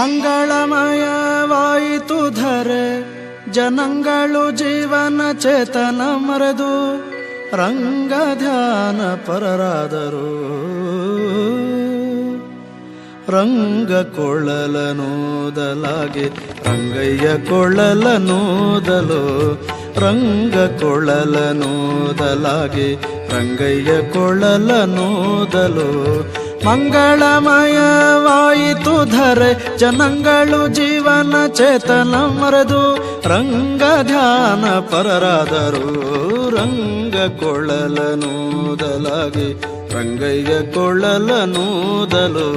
ಮಂಗಳಮಯವಾಯಿತು ಧರೆ, ಜನಗಳು ಜೀವನ ಚೇತನ ಮರೆದು ರಂಗ ಧ್ಯಾನ ಪರರಾದರು. ರಂಗ ಕೊಳ್ಳಲನೋದಲಾಗಿ ರಂಗಯ್ಯ ಕೊಳ್ಳಲನೋದಲು, ರಂಗ ಕೊಳ್ಳಲನೋದಲಾಗಿ ರಂಗಯ್ಯ ಕೊಳ್ಳಲನೋದಲು. ಮಂಗಳಮಯವಾಯಿತು ಧರೆ, ಜನಗಳು ಜೀವನ ಚೇತನ ಮರೆದು ರಂಗ ಧ್ಯಾನ ಪರರಾದರು. ರಂಗ ಕೊಳ್ಳಲನೋದಲಾಗಿ ರಂಗಯ್ಯ ಕೊಳ್ಳಲನೋದಲು.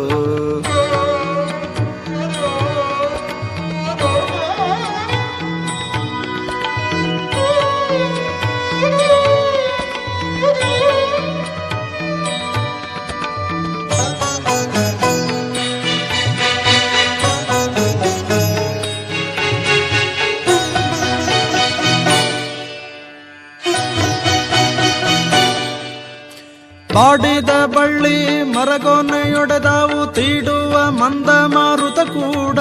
ಬಾಡಿದ ಬಳ್ಳಿ ಮರಗೊನೆಯೊಡೆದಾವು, ತೀಡುವ ಮಂದ ಮಾರುತ ಕೂಡ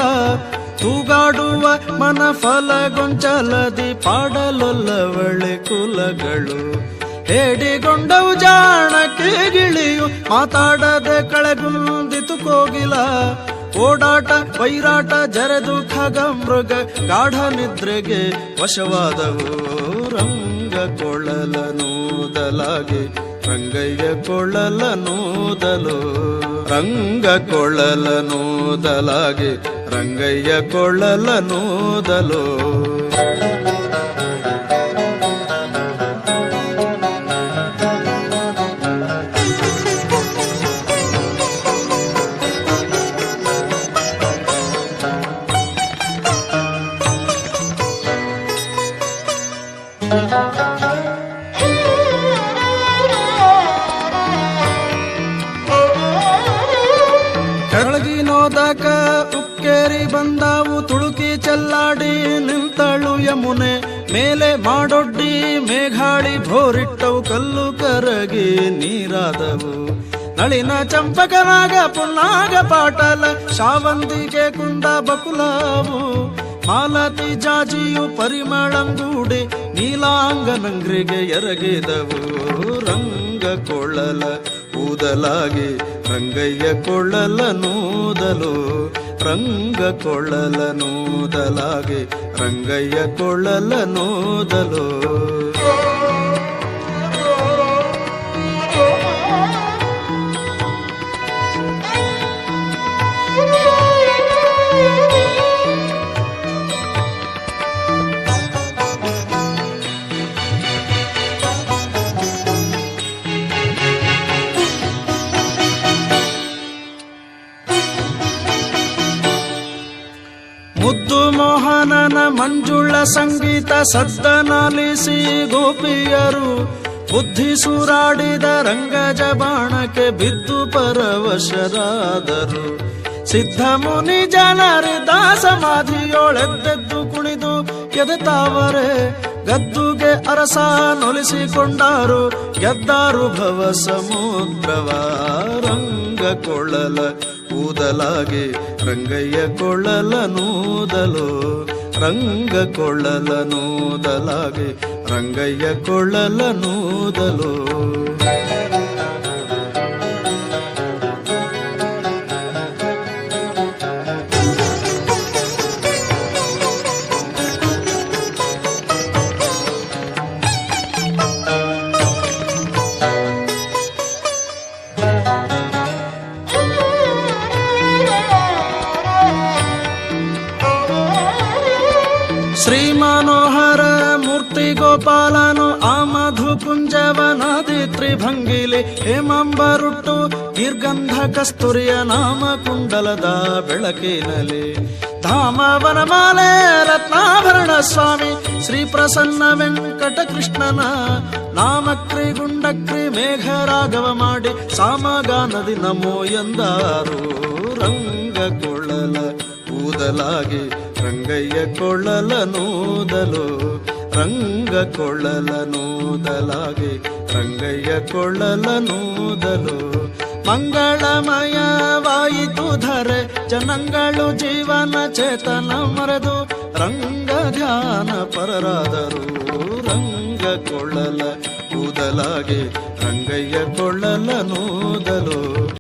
ತೂಗಾಡುವ ಮನ ಫಲಗೊಂಚಲದಿ ಪಾಡಲೊಲ್ಲವಳೆ ಕುಲಗಳು. ಹೇಡಿಗೊಂಡವು ಜಾಣಕ್ಕೆ ಗಿಳಿಯು, ಮಾತಾಡದೆ ಕಳೆಗುಂದಿತು ಕೋಗಿಲ. ಓಡಾಟ ವೈರಾಟ ಜರೆದು ಖಗ ಮೃಗ, ಗಾಢ ನಿದ್ರೆಗೆ ವಶವಾದವು. ರಂಗ ಕೊಳ್ಳಲನೋದಲಾಗಿ ರಂಗಯ್ಯ ಕೊಳ್ಳಲನೋದಲು, ರಂಗ ಕೊಳ್ಳಲನೋದಲಾಗಿ ರಂಗಯ್ಯ ಕೊಳ್ಳಲನೋದಲು. ಕೆಳಗಿನೋದಕ ಉಕ್ಕೇರಿ ಬಂದಾವು, ತುಳುಕಿ ಚೆಲ್ಲಾಡಿ ನಿಂತಳು ಯಮುನೆ. ಮೇಲೆ ಮಾಡೊಡ್ಡಿ ಮೇಘಾಳಿ ಭೋರಿಟ್ಟವು, ಕಲ್ಲು ಕರಗಿ ನೀರಾದವು. ನಳಿನ ಚಂಪಕನಾಗ ಪುನ್ನಾಗ ಪಾಟಲ, ಶಾವಂತಿಗೆ ಕುಂದ ಬಕುಲಾವು. ಮಾಲತಿ ಜಾಜಿಯು ಪರಿಮಳಂಗೂಡಿ, ನೀಲಾಂಗನಂಗ್ರಿಗೆ ಎರಗಿದವು. ರಂಗ ಕೊಳ್ಳಲ ಊದಲಾಗಿ ರಂಗಯ್ಯ ಕೊಳ್ಳಲನೋದಲು, ರಂಗ ಕೊಳ್ಳಲನೋದಲಾಗಿ ರಂಗಯ್ಯ ಕೊಳ್ಳಲನೋದಲು. ಮುದ್ದು ಮೋಹನನ ಮಂಜುಳ ಸಂಗೀತ ಸದ್ದನಾಲಿಸಿ ಗೋಪಿಯರು, ಬುದ್ಧಿ ಸೂರಾಡಿದ ರಂಗಜ ಬಾಣಕ್ಕೆ ಬಿದ್ದು ಪರವಶರಾದರು. ಸಿದ್ಧ ಮುನಿ ಜನರಿದ್ದ ಸಮಾಧಿಯೊಳೆದ್ದೆದ್ದು ಕುಣಿದು ಎದೆತಾವರೆ, ಗದ್ದುಗೆ ಅರಸ ನೊಲಿಸಿಕೊಂಡಾರು, ಗೆದ್ದಾರು ಭವ ಸಮುದ್ರವ. ರಂಗ ಕೊಳ್ಳಲ ಊದಲಾಗಿ ರಂಗಯ್ಯ ಕೊಳ್ಳಲನೋದಲು, ರಂಗ ಕೊಳ್ಳಲನೋದಲಾಗಿ ರಂಗಯ್ಯ ಕೊಳ್ಳಲನೋದಲು. ಶ್ರೀ ಮನೋಹರ ಮೂರ್ತಿ ಗೋಪಾಲನು ಆ ಮಧು ಕುಂಜವನಾದಿ ತ್ರಿಭಂಗಿಲಿ, ಹೇಮಂಬರುಟ್ಟು ದೀರ್ಗಂಧ ಕಸ್ತೂರಿಯ ನಾಮ ಕುಂಡಲದ ಬೆಳಕಿನಲ್ಲಿ. ಧಾಮವನಮಾಲೆ ರತ್ನಾಭರಣ ಸ್ವಾಮಿ ಶ್ರೀ ಪ್ರಸನ್ನ ವೆಂಕಟ ಕೃಷ್ಣನ ನಾಮಕ್ರಿ ಗುಂಡಕ್ರಿ ಮೇಘರಾಗವ ಮಾಡಿ, ಸಾಮಗಾನದಿ ನಮೋ ಎಂದಾರು. ರಂಗ ಕೊಳ್ಳಲ ಊದಲಾಗಿ ರಂಗಯ್ಯ ಕೊಳ್ಳಲನೋದಲು, ರಂಗ ಕೊಳ್ಳಲನೋದಲಾಗಿ ರಂಗಯ್ಯ ಕೊಳ್ಳಲನೋದಲು, ಮಂಗಳಮಯವಾಯಿತು ಧರೆ, ಜನಗಳು ಜೀವನ ಚೇತನ ಮರೆದು ರಂಗ ಧ್ಯಾನ ಪರರಾದರು. ರಂಗ ಕೊಳ್ಳಲ ಕೂದಲಾಗೆ ರಂಗಯ್ಯ ಕೊಳ್ಳಲ ನೂದಲು.